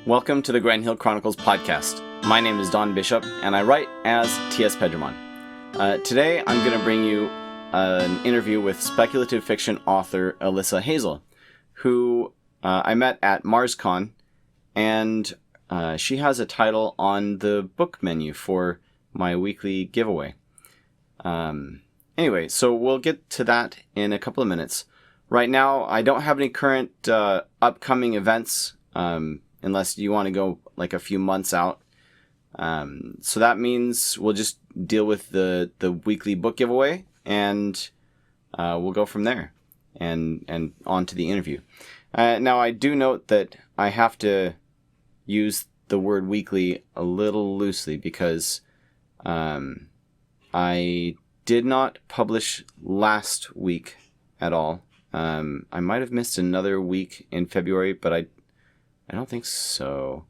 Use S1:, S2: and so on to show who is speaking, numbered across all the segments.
S1: Welcome to the Grand Hill Chronicles podcast. My name is Don Bishop, and I write as T.S. Pedramon. Today, I'm going to bring you an interview with speculative fiction author Alyssa Hazel, who I met at MarsCon, and she has a title on the book menu for my weekly giveaway. Anyway, so we'll get to that in a couple of minutes. Right now, I don't have any current upcoming events, unless you want to go like a few months out. So that means we'll just deal with the weekly book giveaway, and we'll go from there and on to the interview. Now, I do note that I have to use the word weekly a little loosely because I did not publish last week at all. I might have missed another week in February, but I don't think so.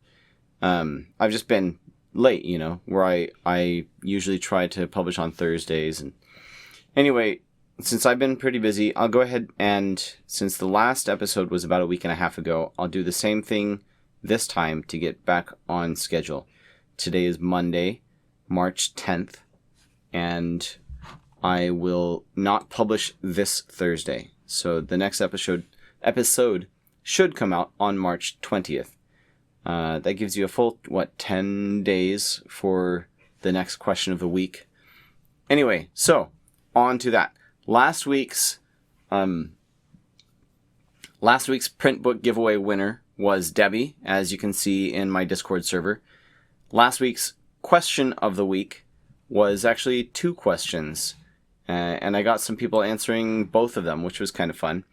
S1: I've just been late, where I usually try to publish on Thursdays. And anyway, since I've been pretty busy, I'll go ahead and, since the last episode was about a week and a half ago, I'll do the same thing this time to get back on schedule. Today is Monday, March 10th, and I will not publish this Thursday. So the next episode should come out on March 20th. That gives you a full, 10 days for the next question of the week. Anyway, so on to that. Last week's print book giveaway winner was Debbie, as you can see in my Discord server. Last week's question of the week was actually 2 questions, and I got some people answering both of them, which was kind of fun.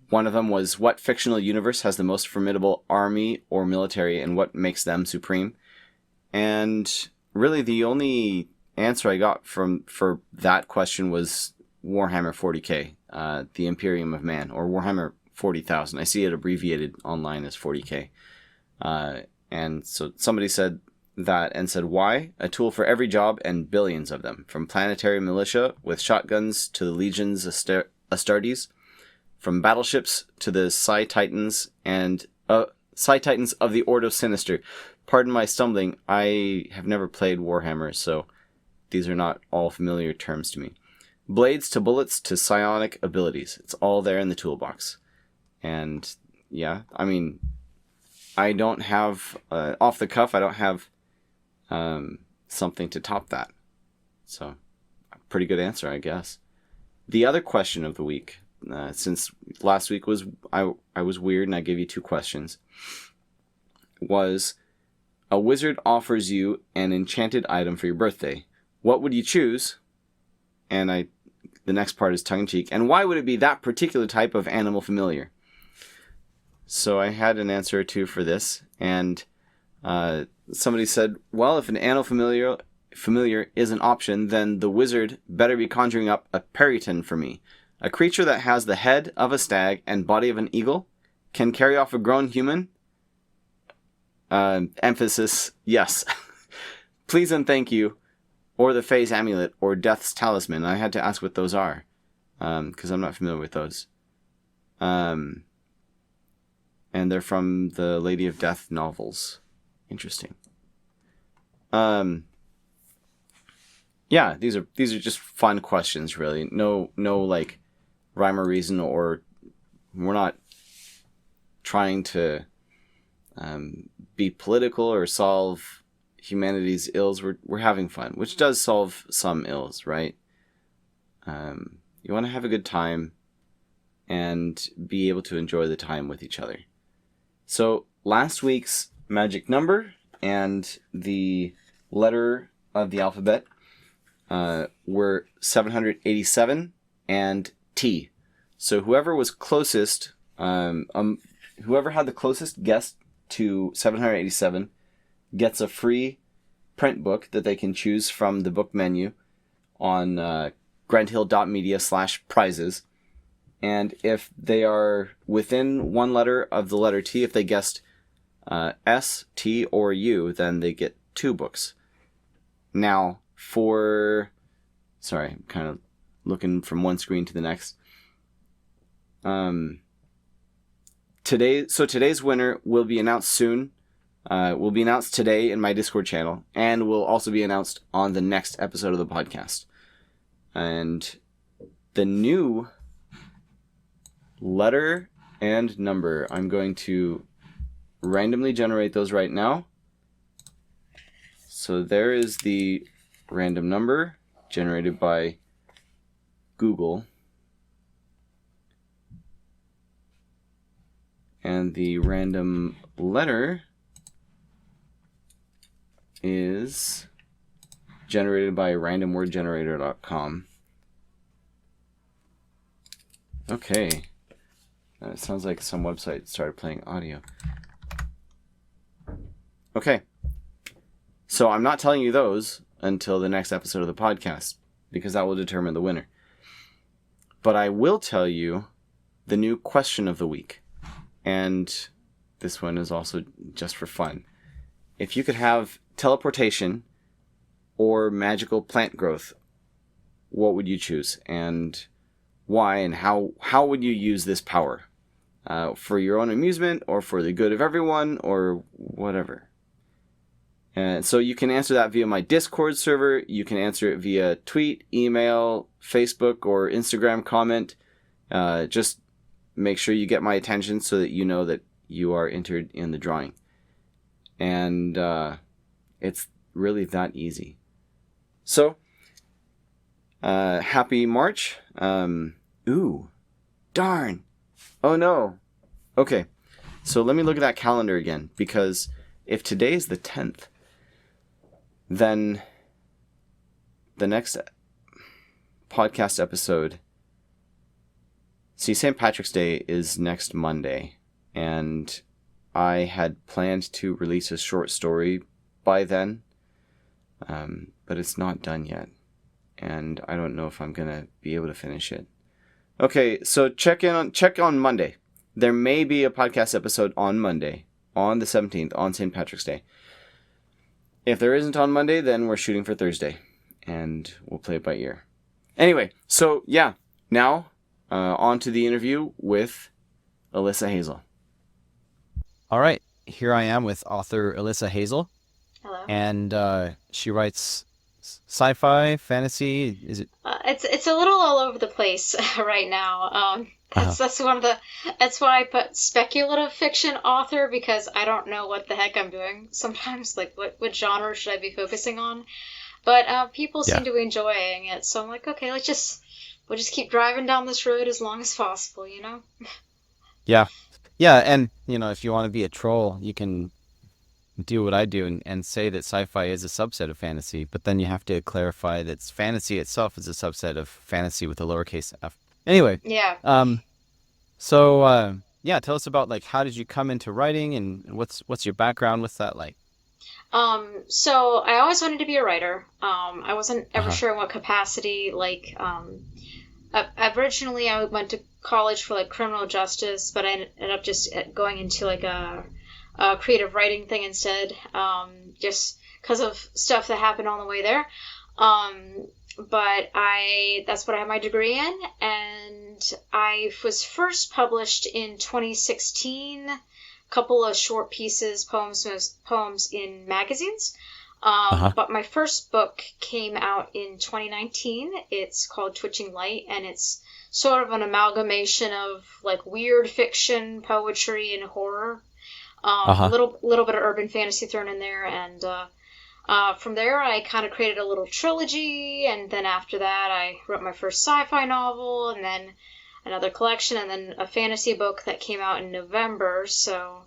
S1: One of them was, what fictional universe has the most formidable army or military, and what makes them supreme? And really the only answer I got for that question was Warhammer 40k, the Imperium of Man, or Warhammer 40,000. I see it abbreviated online as 40k. And so somebody said that and said, why? A tool for every job and billions of them, from planetary militia with shotguns to the legions Astartes, from battleships to the Psi Titans and Psi Titans of the Ordo Sinister. Pardon my stumbling. I have never played Warhammer, so these are not all familiar terms to me. Blades to bullets to psionic abilities. It's all there in the toolbox. And yeah, I mean, I don't have, off the cuff, I don't have something to top that. So, a pretty good answer, I guess. The other question of the week, since last week was I was weird and I gave you 2 questions, was, a wizard offers you an enchanted item for your birthday. What would you choose? And the next part is tongue-in-cheek. And why would it be that particular type of animal familiar? So I had an answer or 2 for this, and somebody said, well, if an animal familiar is an option, then the wizard better be conjuring up a periton for me. A creature that has the head of a stag and body of an eagle, can carry off a grown human. Emphasis, yes. Please and thank you. Or the Fae's amulet, or Death's talisman. I had to ask what those are, because I'm not familiar with those. And they're from the Lady of Death novels. Interesting. Yeah, these are just fun questions, really. No like rhyme or reason, or we're not trying to be political or solve humanity's ills. We're having fun, which does solve some ills, right? You want to have a good time and be able to enjoy the time with each other. So last week's magic number and the letter of the alphabet were 787 and T. So whoever was closest, whoever had the closest guess to 787 gets a free print book that they can choose from the book menu on grandhill.media/prizes. And if they are within one letter of the letter T, if they guessed S, T, or U, then they get 2 books. Now, sorry, I'm kind of looking from one screen to the next. today's winner will be announced soon. Will be announced today in my Discord channel, and will also be announced on the next episode of the podcast. And the new letter and number, I'm going to randomly generate those right now. So there is the random number generated by Google. And the random letter is generated by randomwordgenerator.com. Okay. It sounds like some website started playing audio. Okay. So I'm not telling you those until the next episode of the podcast, because that will determine the winner. But I will tell you the new question of the week. And this one is also just for fun. If you could have teleportation or magical plant growth, what would you choose? And why? And how would you use this power? For your own amusement, or for the good of everyone, or whatever. And so you can answer that via my Discord server. You can answer it via tweet, email, Facebook, or Instagram comment. Just make sure you get my attention so that you know that you are entered in the drawing. And it's really that easy. So, happy March. Ooh, darn. Oh no. Okay, so let me look at that calendar again, because if today's the 10th, then the next podcast episode... See, St. Patrick's Day is next Monday, and I had planned to release a short story by then, but it's not done yet, and I don't know if I'm going to be able to finish it. Okay, so check on Monday. There may be a podcast episode on Monday, on the 17th, on St. Patrick's Day. If there isn't on Monday, then we're shooting for Thursday, and we'll play it by ear. Anyway, so yeah, now... on to the interview with Alyssa Hazel.
S2: All right, here I am with author Alyssa Hazel.
S3: Hello.
S2: And she writes sci-fi, fantasy. Is it?
S3: It's a little all over the place right now. That's why I put speculative fiction author, because I don't know what the heck I'm doing sometimes. Like, what genre should I be focusing on? But people seem to be enjoying it, so I'm like, okay, we'll just keep driving down this road as long as possible, you know?
S2: Yeah. Yeah, and, if you want to be a troll, you can do what I do and say that sci-fi is a subset of fantasy, but then you have to clarify that fantasy itself is a subset of fantasy with a lowercase f. Anyway.
S3: Yeah.
S2: So, tell us about, how did you come into writing, and what's your background? What's that like?
S3: So I always wanted to be a writer. I wasn't ever sure in what capacity, originally I went to college for criminal justice, but I ended up just going into a creative writing thing instead, just because of stuff that happened on the way there. But that's what I have my degree in, and I was first published in 2016, a couple of short pieces, poems in magazines. But my first book came out in 2019. It's called Twitching Light, and it's sort of an amalgamation of weird fiction, poetry, and horror. A little bit of urban fantasy thrown in there, and from there I kind of created a little trilogy, and then after that I wrote my first sci-fi novel, and then another collection, and then a fantasy book that came out in November. So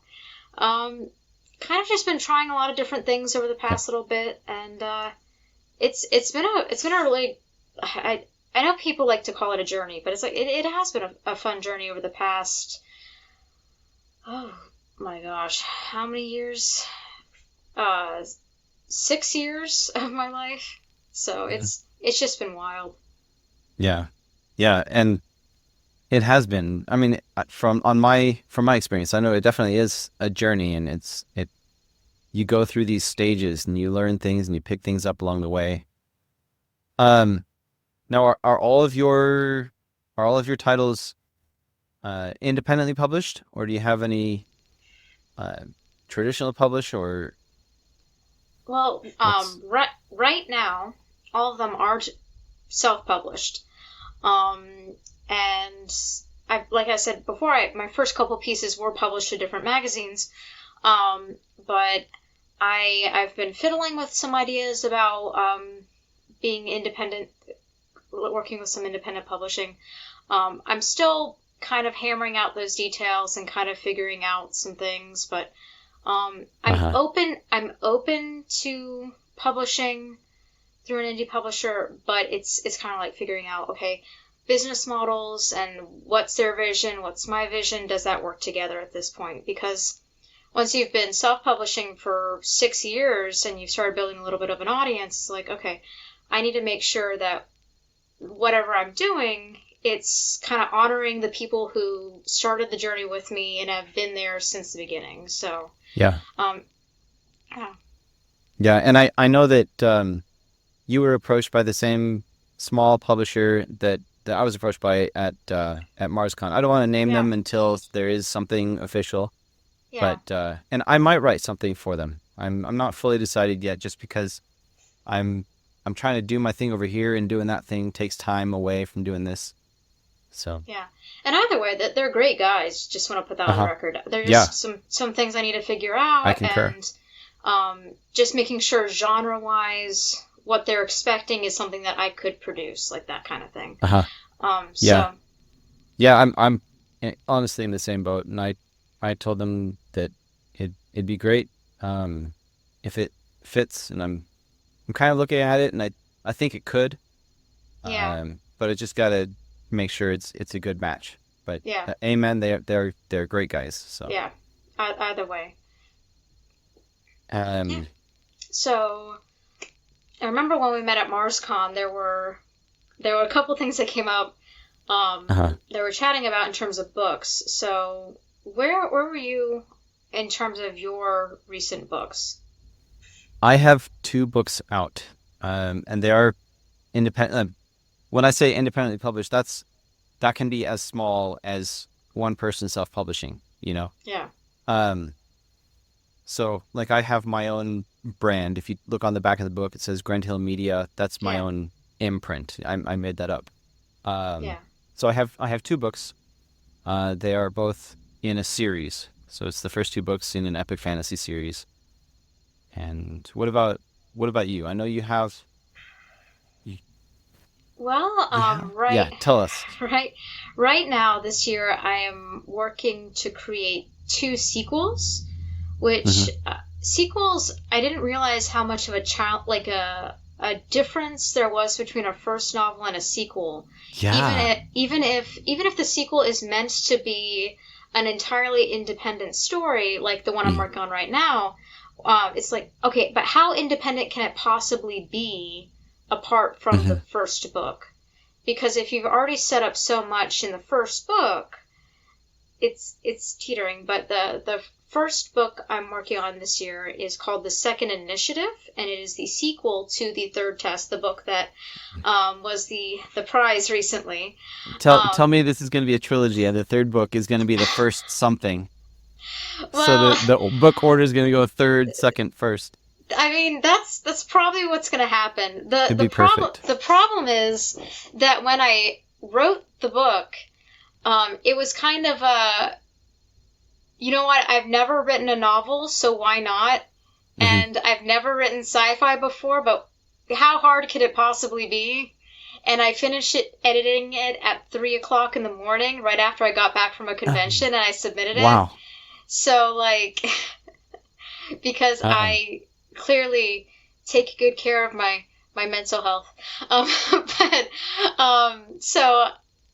S3: kind of just been trying a lot of different things over the past little bit, and it's been a really, I know people like to call it a journey, but it has been a fun journey over the past, oh my gosh, how many years? 6 years of my life. So it's just been wild.
S2: Yeah, and it has been. I mean, from my experience, I know it definitely is a journey, and you go through these stages and you learn things and you pick things up along the way. Now are all of your titles independently published, or do you have any traditional publish, or
S3: Well,
S2: what's?
S3: right now, all of them are self-published. Um, and like I said before, my first couple pieces were published to different magazines. But I've been fiddling with some ideas about being independent, working with some independent publishing. I'm still kind of hammering out those details and kind of figuring out some things, but I'm
S2: Uh-huh.
S3: open. I'm open to publishing through an indie publisher, but it's kind of like figuring out, okay, business models and what's their vision, what's my vision, does that work together at this point? Because once you've been self-publishing for 6 years and you've started building a little bit of an audience, it's like, okay, I need to make sure that whatever I'm doing, it's kind of honoring the people who started the journey with me and have been there since the beginning. So,
S2: Yeah.
S3: um, yeah,
S2: Yeah, and I know that you were approached by the same small publisher that I was approached by at MarsCon. I don't want to name
S3: yeah,
S2: them until there is something official,
S3: yeah,
S2: but and I might write something for them. I'm not fully decided yet, just because I'm I'm trying to do my thing over here, and doing that thing takes time away from doing this. So,
S3: yeah. And either way, that they're great guys. Just want to put that on the
S2: uh-huh.
S3: record. There's
S2: Yeah,
S3: just some things I need to figure
S2: I
S3: out,
S2: concur.
S3: and just making sure genre wise what they're expecting is something that I could produce, like that kind of thing.
S2: Uh-huh. Yeah.
S3: So
S2: Yeah, I'm honestly in the same boat, and I told them that it'd be great if it fits, and I'm kind of looking at it, and I think it could,
S3: yeah,
S2: but I just gotta make sure it's a good match. But
S3: yeah,
S2: amen, they're great guys. So
S3: yeah. Either way. Yeah.
S2: um
S3: So I remember when we met at MarsCon, there were a couple things that came up.
S2: uh
S3: They were chatting about in terms of books. So where were you in terms of your recent books?
S2: I have 2 books out, and they are independent. When I say independently published, that can be as small as one person self-publishing.
S3: Yeah,
S2: Um, so like I have my own brand. If you look on the back of the book, it says Grand Hill Media. That's my
S3: yeah,
S2: own imprint. I made that up. Um,
S3: yeah,
S2: so I have 2 books. They are both in a series. So it's the first 2 books in an epic fantasy series. And what about you? I know you have. You,
S3: Well,
S2: you have? Yeah, tell us.
S3: right, right now this year I am working to create 2 sequels, which
S2: Hmm.
S3: sequels I didn't realize how much of a child like a difference there was between a first novel and a sequel.
S2: Yeah.
S3: Even if the sequel is meant to be an entirely independent story, like the one I'm
S2: Mm.
S3: working on right now, it's like, okay, but how independent can it possibly be apart from the
S2: Hmm.
S3: first book? Because if you've already set up so much in the first book, it's teetering. But the first book I'm working on this year is called The Second Initiative, and it is the sequel to The Third Test, the book that was the prize recently.
S2: Tell
S3: Um,
S2: me this is going to be a trilogy, and the third book is going to be the first something. So
S3: well,
S2: the book order is going to go third, second, first.
S3: I mean, that's probably what's going to happen. The
S2: It'd
S3: the
S2: be
S3: problem
S2: perfect.
S3: the problem is that when I wrote the book, it was kind of a, you know what? I've never written a novel, so why not?
S2: Hmm.
S3: And I've never written sci-fi before, but how hard could it possibly be? And I finished editing it at 3 o'clock in the morning, right after I got back from a convention, and I submitted it.
S2: Wow.
S3: So like, because
S2: Um,
S3: I clearly take good care of my mental health. Um, but so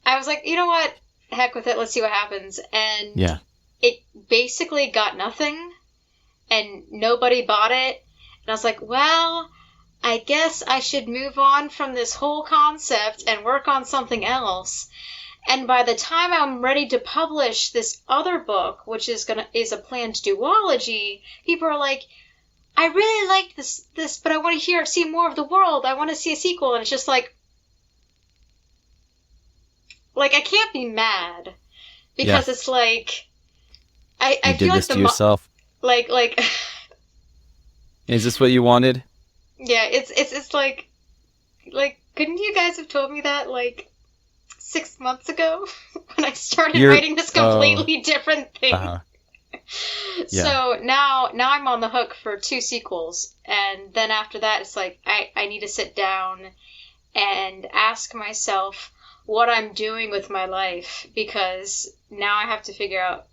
S3: I was like, you know what? Heck with it. Let's see what happens. And
S2: yeah.
S3: it basically got nothing, and nobody bought it. And I was like, well, I guess I should move on from this whole concept and work on something else. And by the time I'm ready to publish this other book, which is a planned duology, people are like, I really like this, but I want to see more of the world. I want to see a sequel, and it's just like I can't be mad because it's like I
S2: You
S3: feel
S2: did
S3: like
S2: this to yourself.
S3: like
S2: Is this what you wanted?
S3: yeah, it's like couldn't you guys have told me that like 6 months ago when I started
S2: You're
S3: writing this completely different thing?
S2: uh yeah.
S3: So now I'm on the hook for two sequels, and then after that it's like I need to sit down and ask myself what I'm doing with my life, because now I have to figure out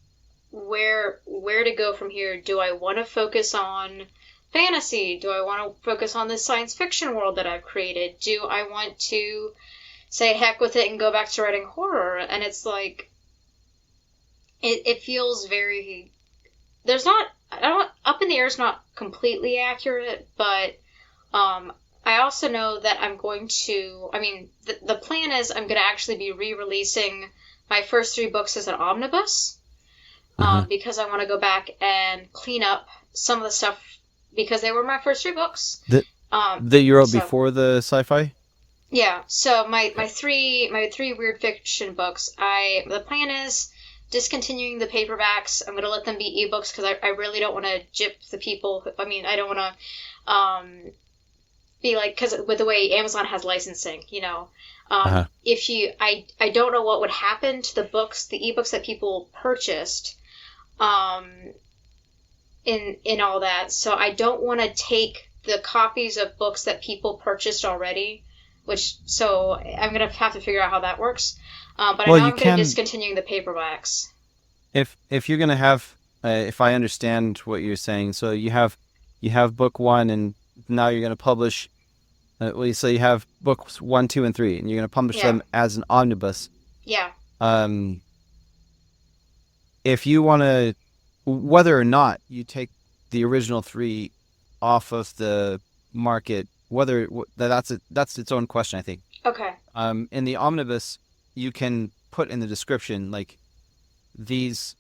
S3: where to go from here. Do I want to focus on fantasy? Do I want to focus on this science fiction world that I've created? Do I want to say heck with it and go back to writing horror? And it's like it feels very there's not I don't up in the air is not completely accurate, but I also know that I'm going to. I mean, the plan is I'm going to actually be re-releasing my first three books as an omnibus,
S2: Hmm.
S3: because I want to go back and clean up some of the stuff because they were my first three books.
S2: That
S3: Um,
S2: that you wrote
S3: so
S2: before the sci-fi?
S3: yeah, so
S2: Okay.
S3: my three weird fiction books. The plan is discontinuing the paperbacks. I'm gonna let them be ebooks because I really don't want to gyp the people. I mean, I don't want to be like, because with the way Amazon has licensing,
S2: Uh-huh.
S3: if you I don't know what would happen to the books, the ebooks that people purchased, um, in all that. So I don't want to take the copies of books that people purchased already, which so I'm gonna have to figure out how that works. But I
S2: Well,
S3: know
S2: you
S3: I'm gonna
S2: can
S3: discontinue the paperbacks.
S2: if you're gonna have if I understand what you're saying, so you have book one, and now you're gonna publish. Well, so you have books one, two, and three, and you're gonna publish
S3: Yeah,
S2: them as an omnibus.
S3: yeah,
S2: Um, if you want to, whether or not you take the original three off of the market, that's its own question, I think.
S3: okay,
S2: In the omnibus, you can put in the description like these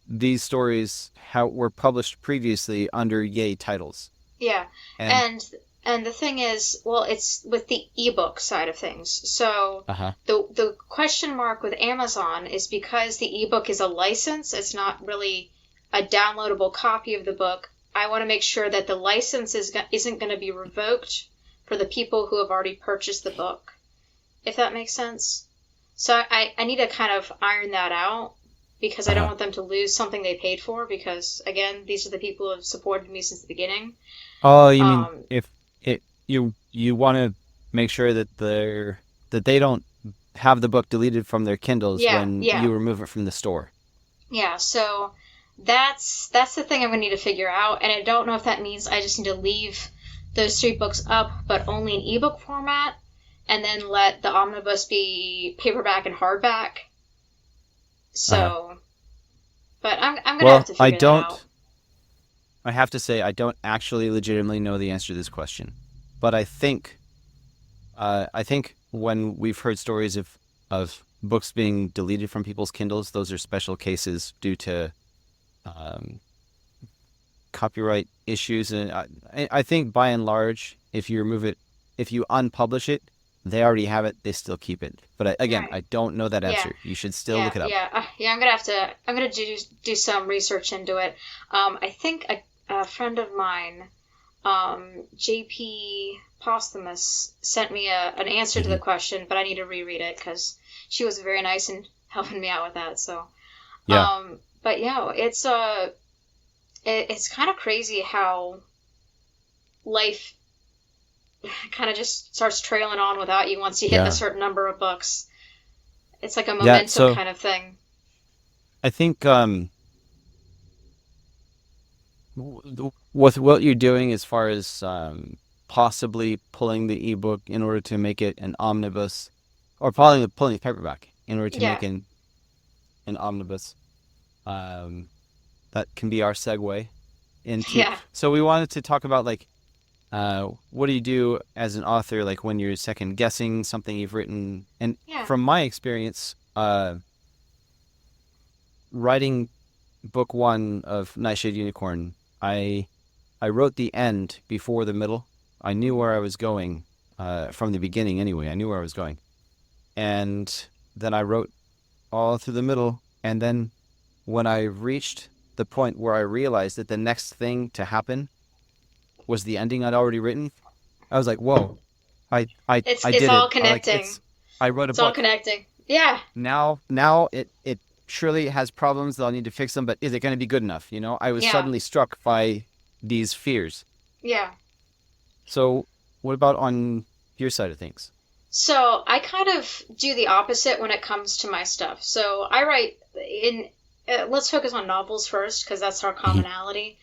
S2: these stories how were published previously under yay titles,
S3: yeah,
S2: and
S3: and and the thing is, well, it's with the ebook side of things. So
S2: uh-huh.
S3: the question mark with Amazon is because the ebook is a license. It's not really a downloadable copy of the book. I want to make sure that the license isn't going to be revoked for the people who have already purchased the book, if that makes sense. So I need to kind of iron that out because I don't
S2: Uh-huh.
S3: want them to lose something they paid for because, again, these are the people who have supported me since the beginning.
S2: Oh, you mean
S3: Um,
S2: if it you want to make sure that they don't have the book deleted from their Kindles
S3: yeah,
S2: when
S3: yeah,
S2: you remove it from the store.
S3: yeah. So that's the thing I'm gonna need to figure out, and I don't know if that means I just need to leave those three books up, but only in ebook format, and then let the omnibus be paperback and hardback.
S2: Uh-huh.
S3: So, but I'm gonna have
S2: Well,
S3: to figure that out.
S2: I have to say I don't actually legitimately know the answer to this question, but I think when we've heard stories of books being deleted from people's Kindles, those are special cases due to um, copyright issues, and I think by and large, if you remove it, if you unpublish it, they already have it. They still keep it. But again,
S3: Right.
S2: I don't know that
S3: Yeah.
S2: answer. You should still
S3: Yeah.
S2: look it up.
S3: Yeah. Yeah. I'm gonna do some research into it. I think a friend of mine, JP Posthumous, sent me an answer to the
S2: Hmm.
S3: question, but I need to reread it because she was very nice in helping me out with that. So,
S2: Yeah,
S3: but yeah, it's kind of crazy how life kind of just starts trailing on without you once you hit a
S2: yeah,
S3: certain number of books. It's like a
S2: yeah.
S3: momentum
S2: So
S3: kind of thing.
S2: I think with what you're doing as far as possibly pulling the ebook in order to make it an omnibus, or pulling the paperback in order to make
S3: Yeah.
S2: an omnibus, um, that can be our segue into.
S3: Yeah.
S2: So we wanted to talk about like what do you do as an author, like when you're second guessing something you've written? And
S3: Yeah.
S2: from my experience, writing book one of Nightshade Unicorn, I I wrote the end before the middle. I knew where I was going from the beginning. Anyway, I knew where I was going, and then I wrote all through the middle. And then when I reached the point where I realized that the next thing to happen was the ending I'd already written, I was like, whoa, I
S3: It's
S2: did
S3: all
S2: it.
S3: connecting.
S2: I wrote a
S3: It's all
S2: book.
S3: connecting. Yeah.
S2: Now it surely has problems that I'll need to fix them, but is it going to be good enough? I was
S3: Yeah.
S2: suddenly struck by these fears.
S3: Yeah.
S2: So what about on your side of things?
S3: So I kind of do the opposite when it comes to my stuff. So I write in. Let's focus on novels first because that's our
S2: Mhm.
S3: commonality.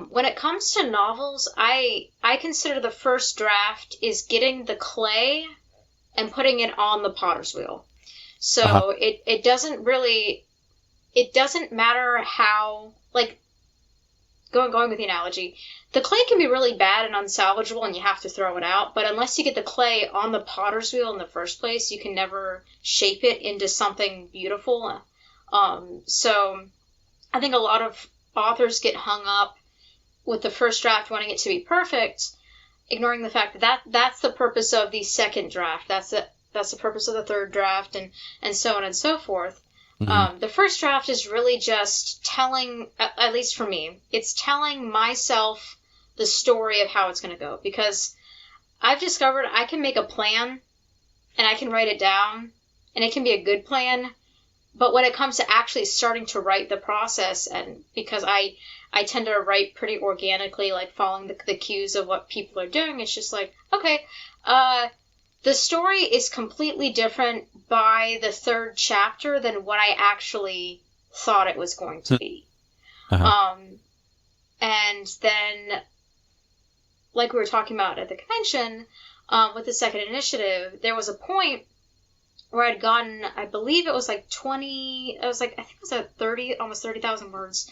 S3: When it comes to novels, I consider the first draft is getting the clay and putting it on the potter's wheel.
S2: Uh-huh.
S3: So it doesn't matter how, like, going with the analogy, the clay can be really bad and unsalvageable and you have to throw it out, but unless you get the clay on the potter's wheel in the first place, you can never shape it into something beautiful. So I think a lot of authors get hung up with the first draft wanting it to be perfect, ignoring the fact that that's the purpose of the second draft. That's the purpose of the third draft, and so on and so forth.
S2: Hmm.
S3: The first draft is really just telling, at least for me, it's telling myself the story of how it's going to go. Because I've discovered I can make a plan and I can write it down, and it can be a good plan. But when it comes to actually starting to write the process, and because I tend to write pretty organically, like following the cues of what people are doing, it's just like, okay, uh, the story is completely different by the third chapter than what I actually thought it was going to be.
S2: Uh-huh.
S3: Um, and then, like we were talking about at the convention, with the second initiative, there was a point where I'd gotten, I believe it was like 20, I think it was at 30, almost 30,000 words,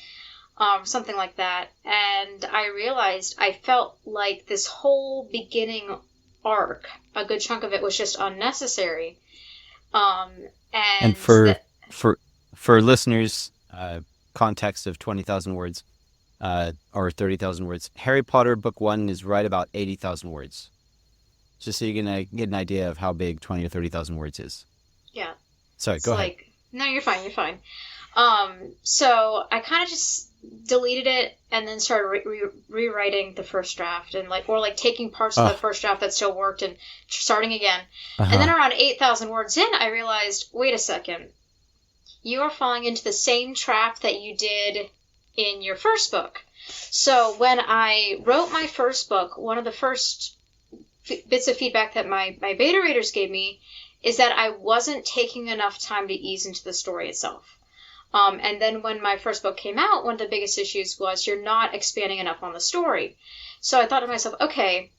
S3: something like that. And I realized I felt like this whole beginning arc, a good chunk of it was just unnecessary. Um,
S2: And
S3: and
S2: for
S3: that,
S2: for for listeners, context of 20,000 words, or 30,000 words. Harry Potter book 1 is right about 80,000 words. Just so you can get an idea of how big 20 or 30,000 words is.
S3: yeah,
S2: Sorry,
S3: it's
S2: go ahead.
S3: like, no, you're fine. So I kind of just deleted it and then started rewriting the first draft and like taking parts of the
S2: Oh,
S3: first draft that still worked and starting again. And then
S2: uh-huh.
S3: around 8,000 words in, I realized, wait a second, you are falling into the same trap that you did in your first book. So when I wrote my first book, one of the first bits of feedback that my beta readers gave me is that I wasn't taking enough time to ease into the story itself. And then when my first book came out, one of the biggest issues was you're not expanding enough on the story. So I thought to myself, okay,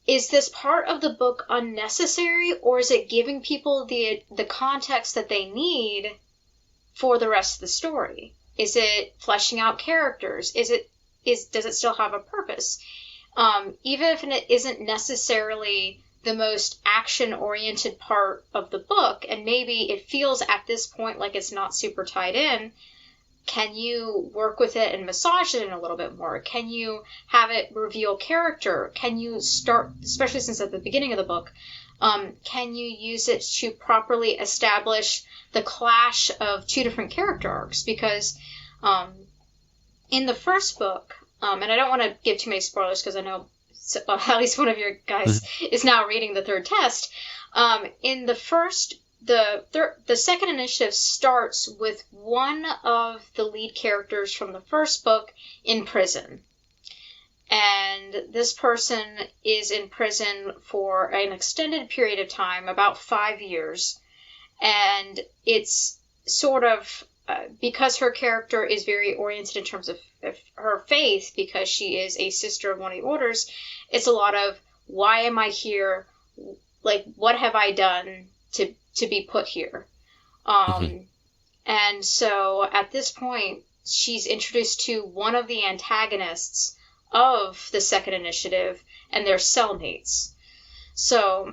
S3: is this part of the book unnecessary, or is it giving people the context that they need for the rest of the story? Is it fleshing out characters? Does it still have a purpose? Even if it isn't necessarily the most action oriented part of the book, and maybe it feels at this point like it's not super tied in, can you work with it and massage it in a little bit more? Can you have it reveal character? Can you start, especially since at the beginning of the book, can you use it to properly establish the clash of two different character arcs? Because in the first book, and I don't want to give too many spoilers because I know at least one of your guys is now reading the third test. In the first, the second initiative starts with one of the lead characters from the first book in prison. And this person is in prison for an extended period of time, about 5 years. And it's sort of because her character is very oriented in terms of her faith, because she is a sister of one of the orders, it's a lot of, why am I here? Like, what have I done to be put here?
S2: Mhm.
S3: And so at this point, she's introduced to one of the antagonists of the second initiative, and they're cellmates. So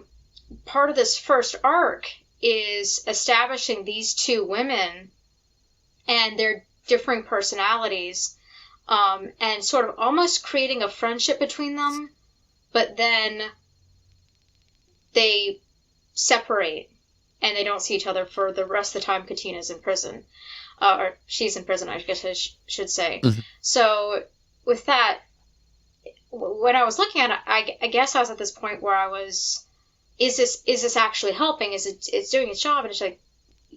S3: part of this first arc is establishing these two women and their differing personalities, and sort of almost creating a friendship between them, but then they separate. and they don't see each other for the rest of the time Katina's in prison. Or she's in prison, I guess I should say.
S2: Mhm.
S3: So with that, when I was looking at it, I guess I was at this point where I was, is this actually helping? It's doing its job? And it's like,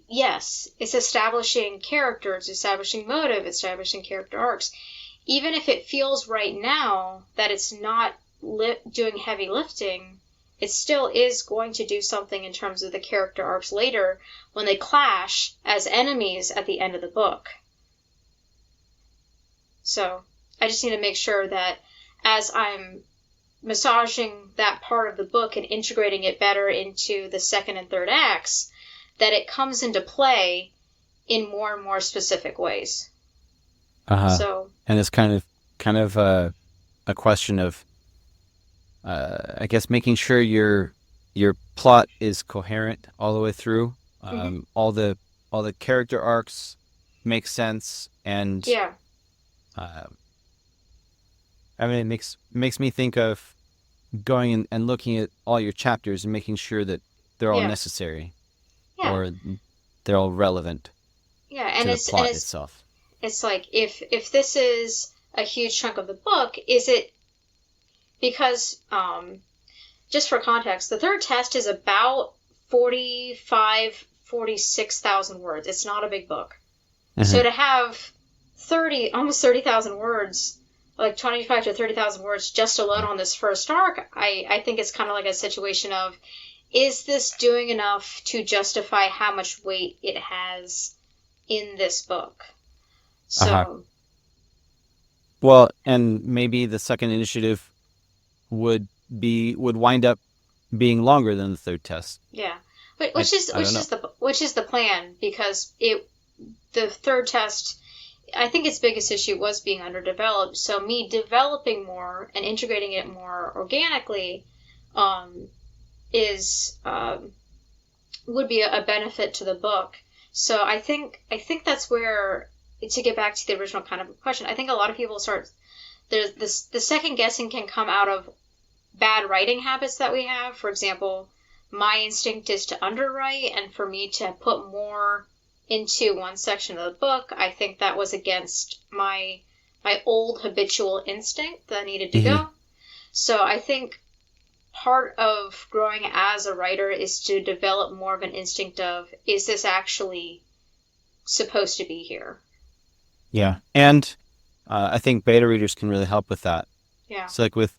S3: yes, it's establishing character, it's establishing motive, it's establishing character arcs. Even if it feels right now that it's not doing heavy lifting, it still is going to do something in terms of the character arcs later when they clash as enemies at the end of the book. So I just need to make sure that as I'm massaging that part of the book and integrating it better into the second and third acts, that it comes into play in more and more specific ways. So,
S2: and it's kind of a question of, I guess, making sure your plot is coherent all the way through. All the character arcs make sense, and
S3: yeah,
S2: I mean, it makes me think of going and looking at all your chapters and making sure that they're all
S3: Yeah.
S2: necessary,
S3: Yeah.
S2: or they're all relevant
S3: yeah,
S2: to
S3: and
S2: the plot itself.
S3: it's like if this is a huge chunk of the book, is it because just for context, the third test is about 46,000 words. It's not a big book. So to have almost 30,000 words, like 25 to 30,000 words just alone on this first arc, I think it's kind of like a situation of, is this doing enough to justify how much weight it has in this book? So,
S2: Well, and maybe the second initiative would wind up being longer than the third test.
S3: yeah, which is the plan, because the third test, I think its biggest issue was being underdeveloped. So me developing more and integrating it more organically would be a benefit to the book. So I think that's where, to get back to the original kind of question, I think a lot of people the second guessing can come out of bad writing habits that we have. For example, my instinct is to underwrite, and for me to put more into one section of the book, I think that was against my old habitual instinct that needed to go. So I think part of growing as a writer is to develop more of an instinct of, is this actually supposed to be here?
S2: Yeah, and I think beta readers can really help with that.
S3: Yeah.
S2: So like with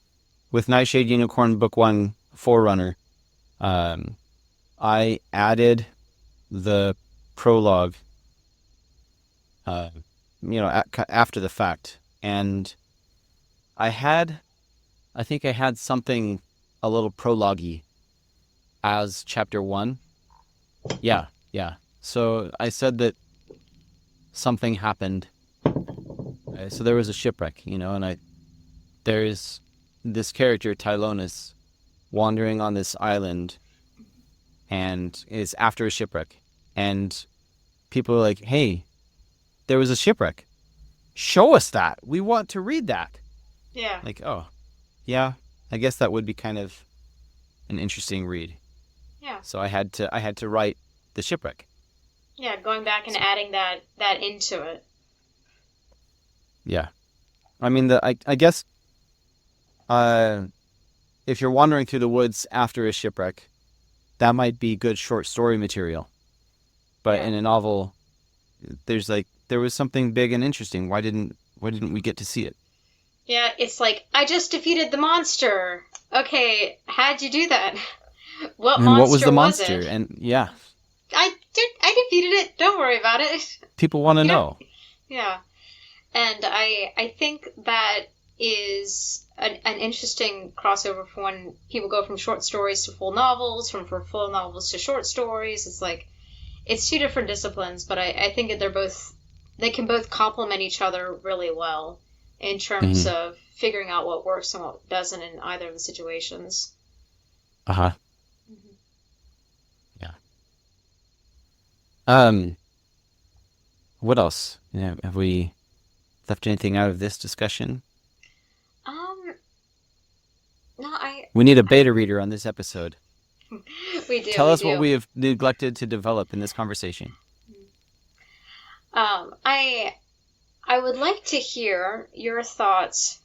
S2: Nightshade Unicorn Book 1 Forerunner, I added the prologue, after the fact, and I think I had something a little prologue-y as chapter 1. Yeah. So I said that something happened. So there was a shipwreck, and there's this character, Tylonis, wandering on this island, and is after a shipwreck. And people are like, hey, there was a shipwreck. Show us that. We want to read that.
S3: Yeah.
S2: Like, oh, yeah, I guess that would be kind of an interesting read.
S3: Yeah.
S2: So I had to write the shipwreck.
S3: Yeah, going back and adding that into it.
S2: Yeah. I mean, I guess if you're wandering through the woods after a shipwreck, that might be good short story material. But in a novel, there was something big and interesting. Why didn't we get to see it?
S3: Yeah, it's like, I just defeated the monster. Okay, how'd you do that? What
S2: was the
S3: was
S2: monster?
S3: It?
S2: And yeah,
S3: I defeated it. Don't worry about it.
S2: People want to know.
S3: Yeah, and I think that is an interesting crossover for when people go from short stories to full novels, from full novels to short stories. It's like, it's two different disciplines, but I think that they can both complement each other really well in terms of figuring out what works and what doesn't in either of the situations.
S2: Yeah. What else? Have we left anything out of this discussion?
S3: No,
S2: We need a beta reader on this episode.
S3: We do.
S2: Tell
S3: we
S2: us what
S3: do.
S2: we have neglected to develop in this conversation.
S3: I would like to hear your thoughts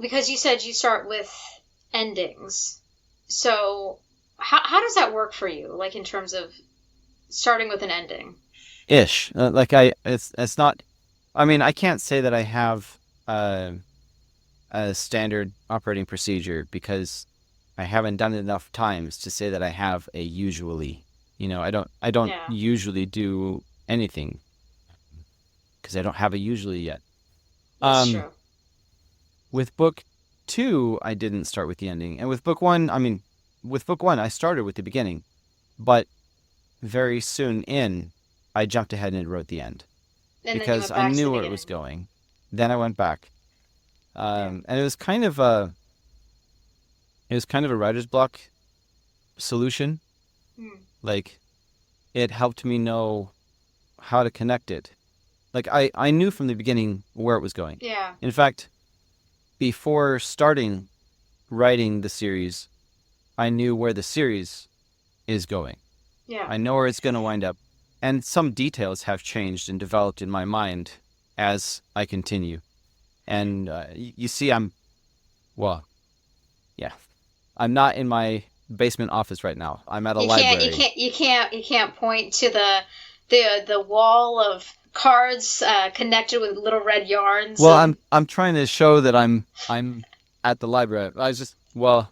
S3: because you said you start with endings. So how does that work for you? Like in terms of starting with an ending?
S2: Ish. It's not. I mean, I can't say that I have a standard operating procedure because I haven't done it enough times to say that I have a usually. I don't
S3: Yeah,
S2: usually do anything because I don't have a usually yet.
S3: that's
S2: Um,
S3: true.
S2: with book two, I didn't start with the ending, and with book one, I mean, with book one, I started with the beginning, but very soon in, I jumped ahead and wrote the end
S3: And then you
S2: because
S3: went
S2: I
S3: back to the
S2: knew where it was
S3: beginning.
S2: going. Then I went back,
S3: Yeah.
S2: and it was kind of a writer's block solution.
S3: Hmm.
S2: Like it helped me know how to connect it. Like I knew from the beginning where it was going.
S3: Yeah.
S2: In fact, before starting writing the series, I knew where the series is going.
S3: Yeah.
S2: I know where it's going to wind up. And some details have changed and developed in my mind as I continue. And you see, well, yeah, I'm not in my basement office right now. I'm at a
S3: You can't. You
S2: library.
S3: can't. You can't. You can't point to the wall of cards connected with little red yarns
S2: Well,
S3: and.
S2: I'm trying to show that I'm at the library. I was just well,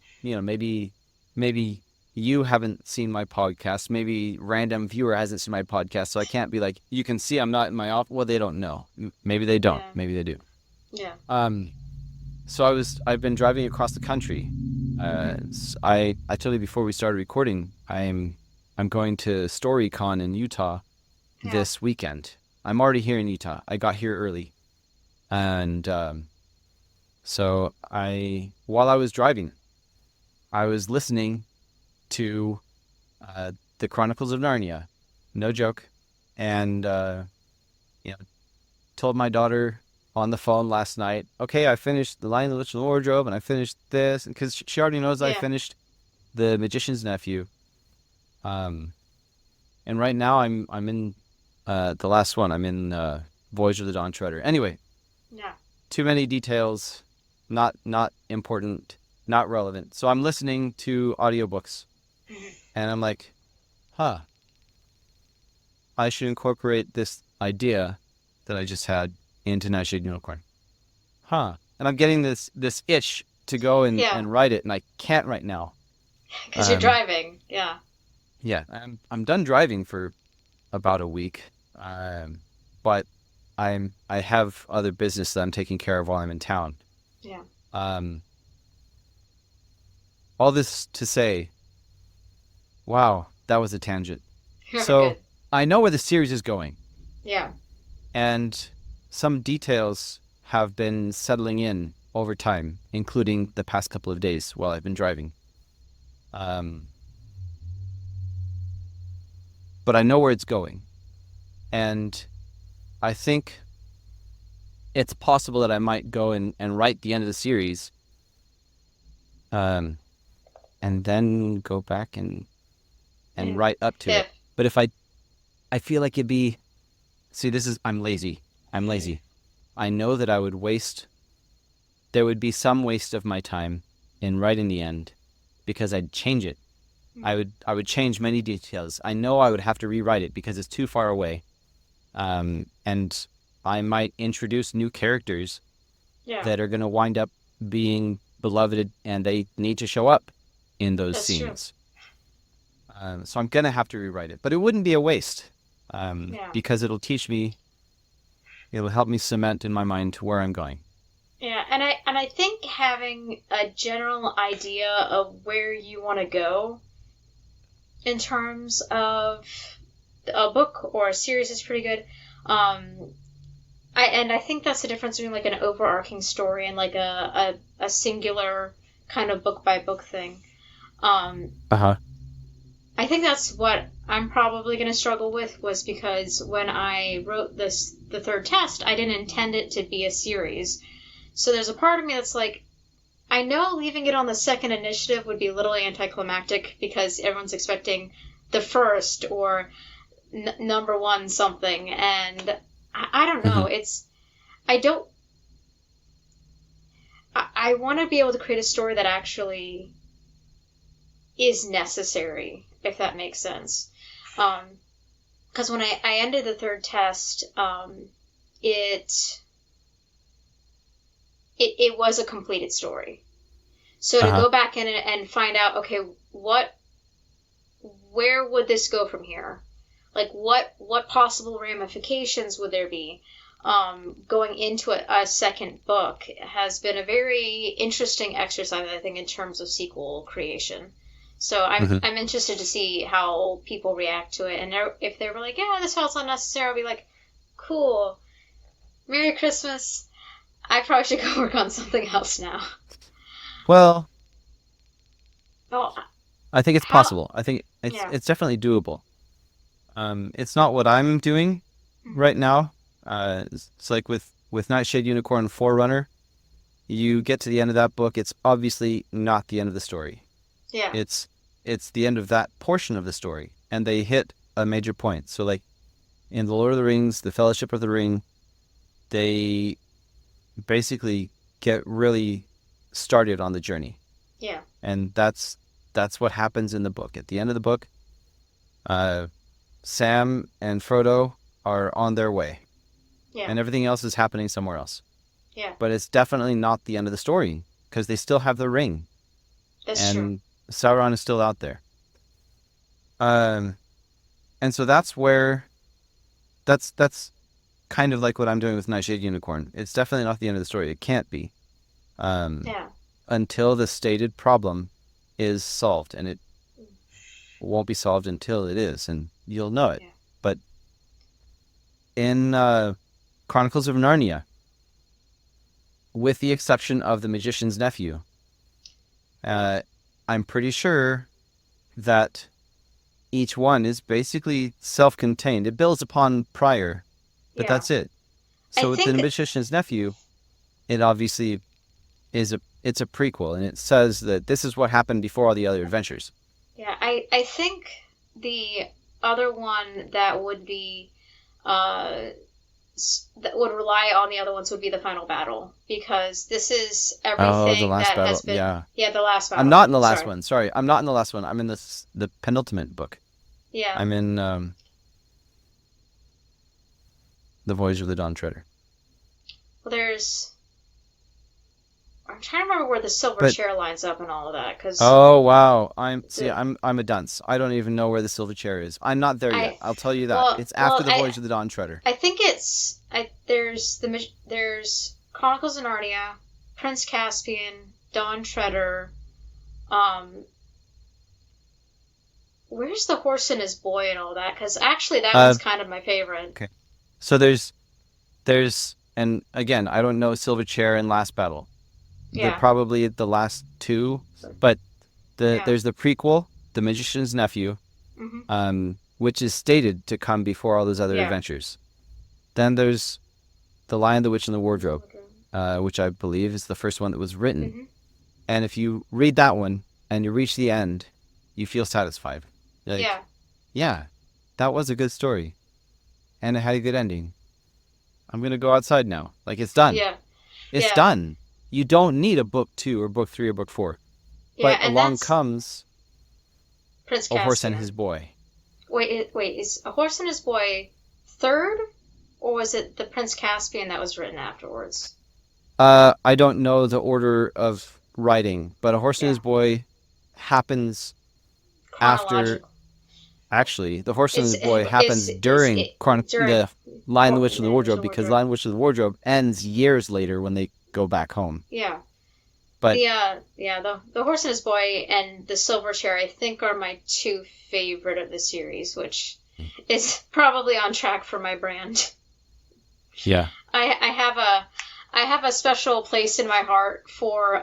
S2: maybe you haven't seen my podcast. Maybe random viewer hasn't seen my podcast, so I can't be like, you can see I'm not in my office. Well, they don't know. Maybe they don't.
S3: Yeah.
S2: Maybe they do.
S3: Yeah.
S2: Um, so I've been driving across the country.
S3: Hmm.
S2: I told you before we started recording, I'm going to StoryCon in Utah
S3: Yeah.
S2: this weekend. I'm already here in Utah. I got here early. And so while I was driving, I was listening to the Chronicles of Narnia, no joke, and you know, told my daughter on the phone last night, okay, I finished The Lion, the Witch, and the Wardrobe, and I finished this, because she already knows I
S3: Yeah.
S2: finished The Magician's Nephew, um, and right now I'm in the last one. I'm in Voyage of the Dawn Treader. Anyway,
S3: Yeah.
S2: too many details, not important, not relevant. So I'm listening to audiobooks
S3: Hmm.
S2: and I'm like, huh, I should incorporate this idea that I just had into Nightshade Unicorn. Huh. And I'm getting this itch to go
S3: Yeah.
S2: and write it, and I can't right now.
S3: Because you're
S2: Um,
S3: driving. Yeah.
S2: yeah, I'm done driving for about a week. But I have other business that I'm taking care of while I'm in town.
S3: Yeah.
S2: Um, all this to say, wow, that was a tangent. So
S3: Good.
S2: I know where the series is going,
S3: Yeah.
S2: and some details have been settling in over time, including the past couple of days while I've been driving. Um, but I know where it's going, and I think it's possible that I might go and write the end of the series, um, and then go back and
S3: Yeah.
S2: write up to
S3: If.
S2: it. But if I feel like it'd be, see, I'm lazy. I'm lazy. I know that there would be some waste of my time in writing the end because I'd change it. I would change many details. I know I would have to rewrite it because it's too far away. And I might introduce new characters
S3: Yeah.
S2: that are going to wind up being beloved and they need to show up in those
S3: That's true.
S2: scenes. So I'm going to have to rewrite it, but it wouldn't be a waste
S3: Yeah.
S2: because it'll help me cement in my mind where I'm going.
S3: Yeah. And I think having a general idea of where you want to go in terms of a book or a series is pretty good. I think that's the difference between like an overarching story and like a singular kind of book by book thing. Um,
S2: Uh-huh.
S3: I think that's what I'm probably going to struggle with was because when I wrote the third test, I didn't intend it to be a series. So there's a part of me that's like, I know leaving it on the second initiative would be a little anticlimactic because everyone's expecting the first or number one something, and I don't know. I don't. I want to be able to create a story that actually is necessary, if that makes sense. Because when I ended the third test, it was a completed story. So to go back in and find out, okay, where would this go from here? Like, what possible ramifications would there be? Going into a second book has been a very interesting exercise, I think, in terms of sequel creation. So I'm interested to see how people react to it, and if they were like, yeah, this felt unnecessary, I'll be like, cool, Merry Christmas. I probably should go work on something else now.
S2: Well,
S3: Oh,
S2: I think it's possible. I think it's definitely doable. It's not what I'm doing right now. It's like with Nightshade Unicorn Forerunner, you get to the end of that book, it's obviously not the end of the story.
S3: Yeah.
S2: It's the end of that portion of the story, and they hit a major point. So like in The Lord of the Rings, The Fellowship of the Ring, they basically get really started on the journey.
S3: Yeah.
S2: And that's what happens in the book. At the end of the book, Sam and Frodo are on their way.
S3: Yeah.
S2: And everything else is happening somewhere else.
S3: Yeah.
S2: But it's definitely not the end of the story, because they still have the ring.
S3: That's true.
S2: Sauron is still out there. And so that's where that's kind of like what I'm doing with Nightshade Unicorn. It's definitely not the end of the story. It can't be. Until the stated problem is solved, and it won't be solved until it is, and you'll know it.
S3: Yeah.
S2: But in Chronicles of Narnia, with the exception of the Magician's Nephew, I'm pretty sure that each one is basically self-contained. It builds upon prior, but that's it. So with the Magician's Nephew, it obviously it's a prequel, and it says that this is what happened before all the other adventures.
S3: Yeah, I think the other one that would be that would rely on the other ones would be the final battle, because this is everything has been the last battle.
S2: I'm not in the last one. Sorry, I'm not in the last one. I'm in the penultimate book.
S3: Yeah.
S2: I'm in The Voyage of the Dawn Treader.
S3: Well, I'm trying to remember where the silver chair lines up and all of that.
S2: Oh wow, I'm a dunce. I don't even know where the silver chair is. I'm not there yet. I'll tell you that.
S3: Well,
S2: it's after the Voyage of the Dawn Treader.
S3: I think there's Chronicles of Narnia, Prince Caspian, Dawn Treader. Where's the horse and his boy and all that? Because actually, that one's kind of my favorite.
S2: Okay, so there's, and again, I don't know Silver Chair and Last Battle.
S3: Yeah.
S2: They're probably the last two, but there's the prequel, The Magician's Nephew, which is stated to come before all those other adventures. Then there's The Lion, the Witch, and the Wardrobe, which I believe is the first one that was written. And if you read that one and you reach the end, you feel satisfied. Like, yeah, that was a good story, and it had a good ending. I'm gonna go outside now. Like, it's done.
S3: Yeah,
S2: it's done. You don't need a book 2 or book 3 or book 4. But along comes
S3: Prince
S2: A Horse and His Boy.
S3: Wait, is A Horse and His Boy third, or was it the Prince Caspian that was written afterwards?
S2: I don't know the order of writing, but A Horse and His Boy happens after. Actually, The Horse and His Boy happens during The Lion, the Witch, and the Wardrobe, because Lion, the Witch, and the Wardrobe ends years later when they go back home.
S3: Yeah.
S2: But
S3: the Horse and His Boy and the Silver Chair, I think, are my two favorite of the series, which is probably on track for my brand.
S2: Yeah.
S3: I have a special place in my heart for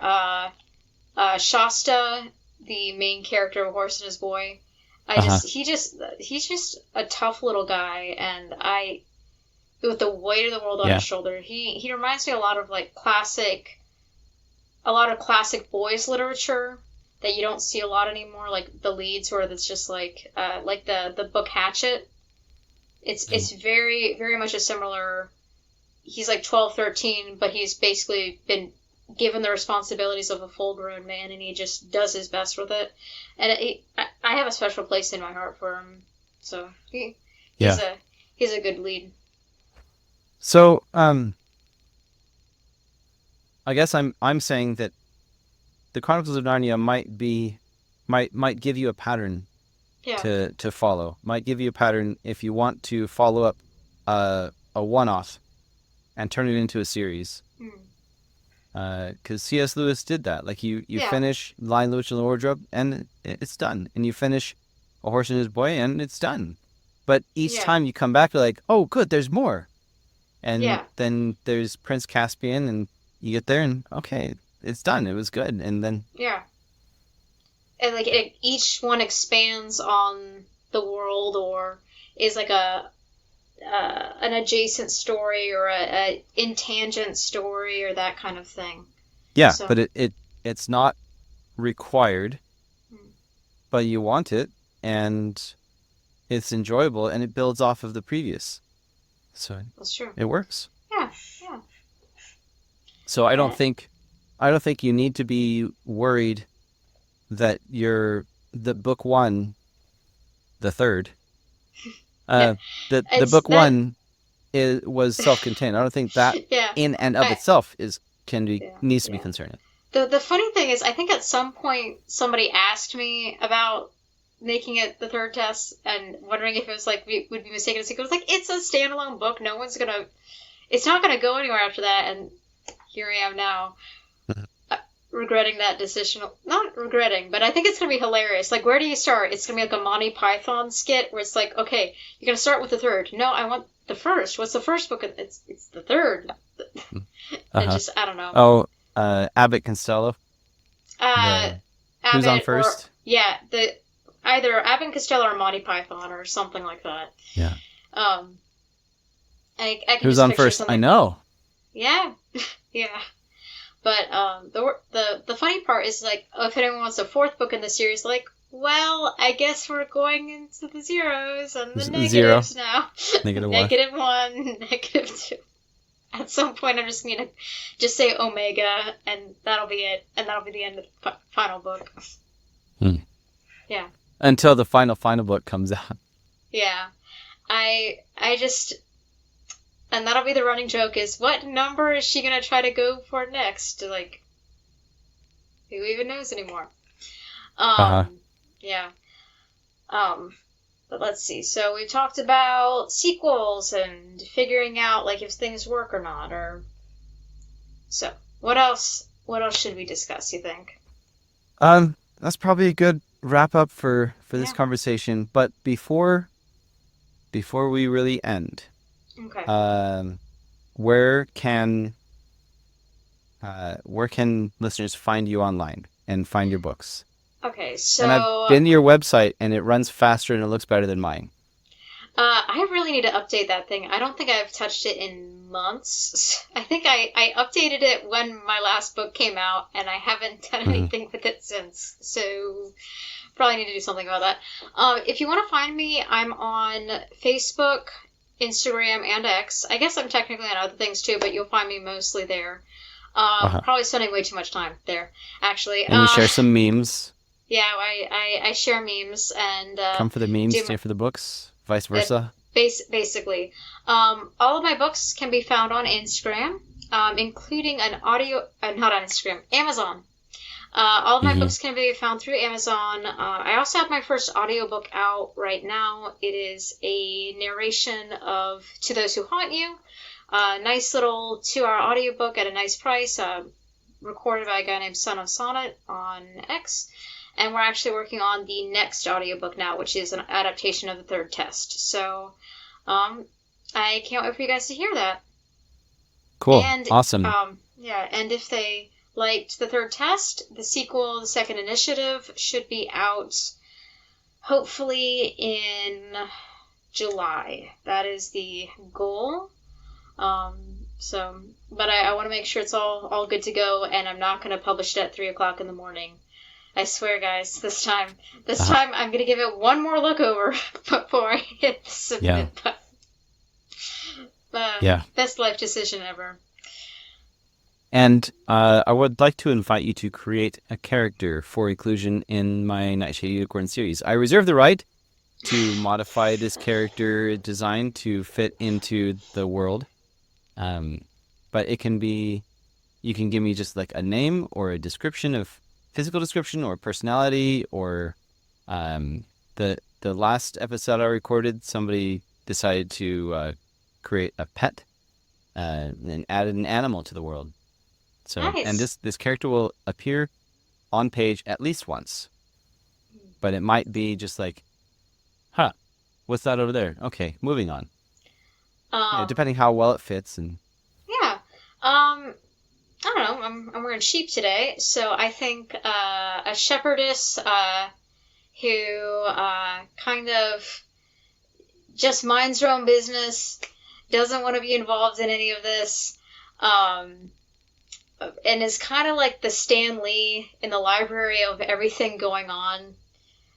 S3: Shasta, the main character of Horse and His Boy. He's just a tough little guy, and with the weight of the world on his shoulder, he reminds me a lot of like classic a lot of classic boys literature that you don't see a lot anymore, like the leads, where it's just like the book Hatchet. It's very very much a similar. He's like 12, 13, but he's basically been given the responsibilities of a full-grown man, and he just does his best with it. And I have a special place in my heart for him. So he's a good lead.
S2: So, I guess I'm saying that the Chronicles of Narnia might give you a pattern to follow. Might give you a pattern if you want to follow up a one-off and turn it into a series. Because C.S. Lewis did that. Like you finish Lion, the Witch, and the Wardrobe, and it's done. And you finish A Horse and His Boy, and it's done. But each time you come back, you're like, oh, good, there's more. And then there's Prince Caspian, and you get there, and okay, it's done. It was good. And then
S3: and like each one expands on the world, or is like an adjacent story, or a intangent story, or that kind of thing.
S2: Yeah, so. But it's not required, but you want it, and it's enjoyable, and it builds off of the previous. So
S3: that's true.
S2: It works.
S3: Yeah.
S2: So I don't think you need to be worried that the book one, the third. The book one was self-contained. I don't think that in and of itself needs to be concerning.
S3: The funny thing is, I think at some point somebody asked me about making it the third test and wondering if it was like would be mistaken as sequel. I was like, it's a standalone book. It's not gonna go anywhere after that. And here I am now. Regretting that decision. Not regretting, but I think it's going to be hilarious. Like, where do you start? It's going to be like a Monty Python skit where it's like, okay, you're going to start with the third. No, I want the first. What's the first book? It's the third. I don't know.
S2: Oh, Abbott Costello? Who's on first?
S3: Either Abbott and Costello or Monty Python or something like that.
S2: Yeah.
S3: I can
S2: Who's
S3: just
S2: on
S3: picture
S2: first?
S3: something.
S2: I know.
S3: Yeah. Yeah. But the funny part is, like, if anyone wants a fourth book in the series, like, well, I guess we're going into the zeros and the negatives now.
S2: -1.
S3: -1, -2. At some point, I'm just going to just say Omega, and that'll be it. And that'll be the end of the final book. Yeah.
S2: Until the final book comes out.
S3: Yeah. I just... And that'll be the running joke is, what number is she going to try to go for next? Like, who even knows anymore? Yeah. But let's see. So we talked about sequels and figuring out, like, if things work or not. So, what else should we discuss, you think?
S2: That's probably a good wrap up for this conversation. But before we really end...
S3: Okay.
S2: Where can listeners find you online and find your books?
S3: Okay, so...
S2: And I've been to your website, and it runs faster and it looks better than mine.
S3: I really need to update that thing. I don't think I've touched it in months. I think I updated it when my last book came out, and I haven't done anything with it since. So probably need to do something about that. If you want to find me, I'm on Facebook, Instagram, and X. I guess I'm technically on other things too, but you'll find me mostly there. Probably spending way too much time there, actually.
S2: And you share some memes.
S3: Yeah, I share memes and...
S2: come for the memes, stay for the books, vice versa.
S3: Basically. All of my books can be found on Instagram, including an audio... not on Instagram, Amazon. All of my books can be found through Amazon. I also have my first audiobook out right now. It is a narration of To Those Who Haunt You. A nice little 2-hour audiobook at a nice price, recorded by a guy named Son of Sonnet on X. And we're actually working on the next audiobook now, which is an adaptation of the third test. So I can't wait for you guys to hear that.
S2: Cool.
S3: And,
S2: awesome.
S3: And if they liked the third test, the sequel, the second initiative, should be out hopefully in July. That is the goal. So, but I want to make sure it's all good to go, and I'm not going to publish it at 3 o'clock in the morning. I swear, guys, this time I'm going to give it one more look over before I hit the submit button. Best life decision ever.
S2: And I would like to invite you to create a character for inclusion in my Nightshade Unicorn series. I reserve the right to modify this character design to fit into the world. But it can be, you can give me just like a name or a description of physical description or personality or the last episode I recorded, somebody decided to create a pet and added an animal to the world. So,
S3: nice.
S2: And this character will appear on page at least once, but it might be just like, what's that over there? Okay, moving on. Depending how well it fits and.
S3: Yeah. I don't know. I'm wearing sheep today, so I think a shepherdess who kind of just minds her own business, doesn't want to be involved in any of this, and is kind of like the Stan Lee in the library of everything going on.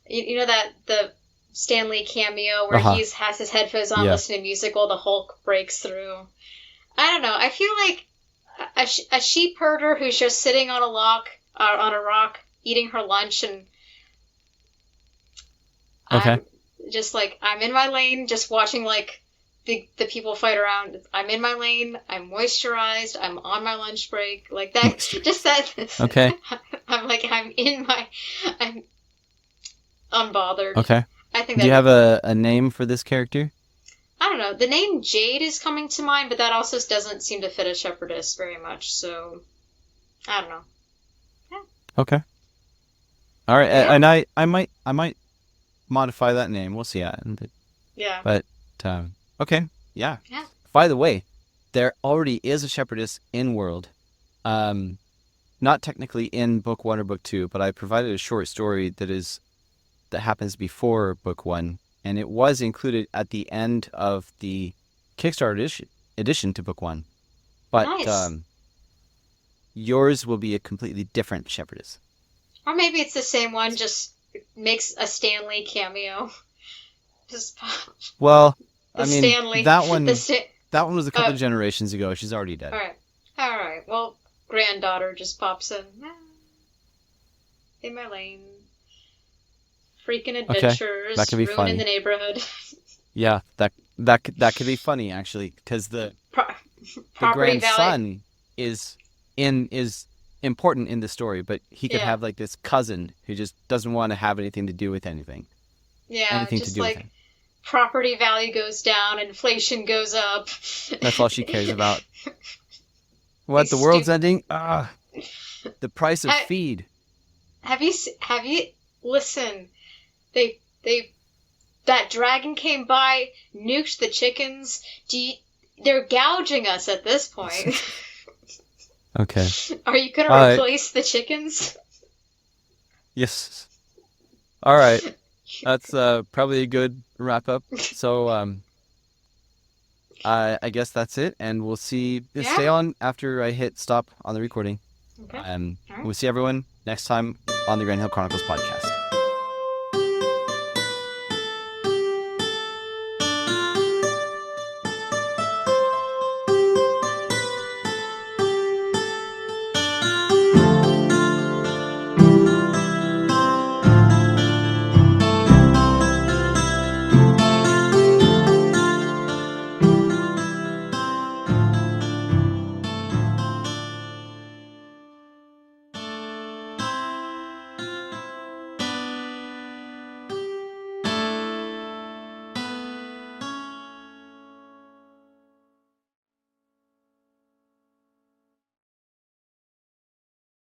S3: You know that the Stan Lee cameo where he has his headphones on, listening to music while the Hulk breaks through. I don't know. I feel like a sheep herder who's just sitting on a rock, eating her lunch, and I'm in my lane, just watching like the people fight around. I'm in my lane. I'm moisturized. I'm on my lunch break. Like that. Just that.
S2: Okay.
S3: I'm unbothered.
S2: Okay.
S3: I think.
S2: Do you have a name for this character?
S3: I don't know. The name Jade is coming to mind, but that also doesn't seem to fit a shepherdess very much. So, I don't know. Yeah.
S2: Okay. All right, yeah. And I might modify that name. We'll see.
S3: Yeah.
S2: But okay, yeah.
S3: Yeah.
S2: By the way, there already is a shepherdess in world. Not technically in book 1 or book 2, but I provided a short story that happens before book 1. And it was included at the end of the Kickstarter edition to book 1. But
S3: nice.
S2: Yours will be a completely different shepherdess.
S3: Or maybe it's the same one, just makes a Stan Lee cameo.
S2: Well, I mean,
S3: Stanley,
S2: that one was a couple of generations ago. She's already dead.
S3: All right. Well, granddaughter just pops in my lane. Freaking adventures,
S2: that could be
S3: ruining
S2: funny.
S3: The neighborhood.
S2: Yeah, that could be funny actually, because the grandson is important in the story, but he could have like this cousin who just doesn't want to have anything to do with anything.
S3: Yeah,
S2: anything
S3: just
S2: to do
S3: like
S2: with him.
S3: Property value goes down, inflation goes up.
S2: That's all she cares about. What, the world's ending? The price of feed.
S3: Have you listen? That dragon came by, nuked the chickens. They're gouging us at this point.
S2: Okay.
S3: Are you gonna replace the chickens?
S2: Yes. All right. That's probably a good wrap up. So I guess that's it, and we'll see. Stay on after I hit stop on the recording.
S3: Okay.
S2: Right. We'll see everyone next time on the Grand Hill Chronicles podcast.